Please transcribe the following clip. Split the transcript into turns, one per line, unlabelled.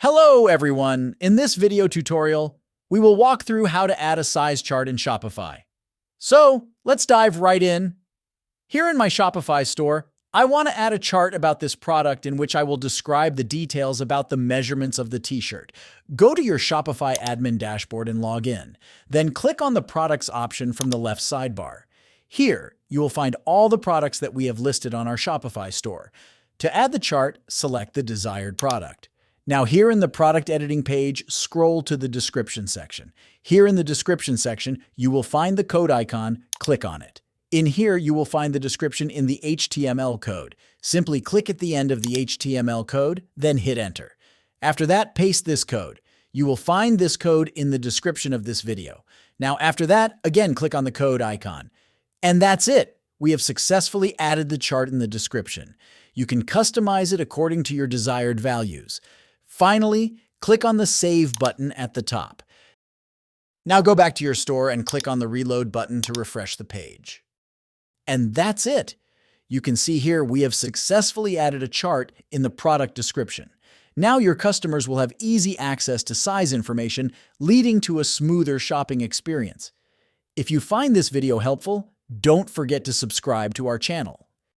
Hello everyone! In this video tutorial, we will walk through how to add a size chart in Shopify. So, let's dive right in. Here in my Shopify store, I want to add a chart about this product in which I will describe the details about the measurements of the t-shirt. Go to your Shopify admin dashboard and log in. Then click on the Products option from the left sidebar. Here, you will find all the products that we have listed on our Shopify store. To add the chart, select the desired product. Now here in the product editing page, scroll to the description section. Here in the description section, you will find the code icon, click on it. In here, you will find the description in the HTML code. Simply click at the end of the HTML code, then hit enter. After that, paste this code. You will find this code in the description of this video. Now after that, again click on the code icon. And that's it! We have successfully added the chart in the description. You can customize it according to your desired values. Finally, click on the Save button at the top. Now go back to your store and click on the Reload button to refresh the page. And that's it! You can see here we have successfully added a chart in the product description. Now your customers will have easy access to size information, leading to a smoother shopping experience. If you find this video helpful, don't forget to subscribe to our channel.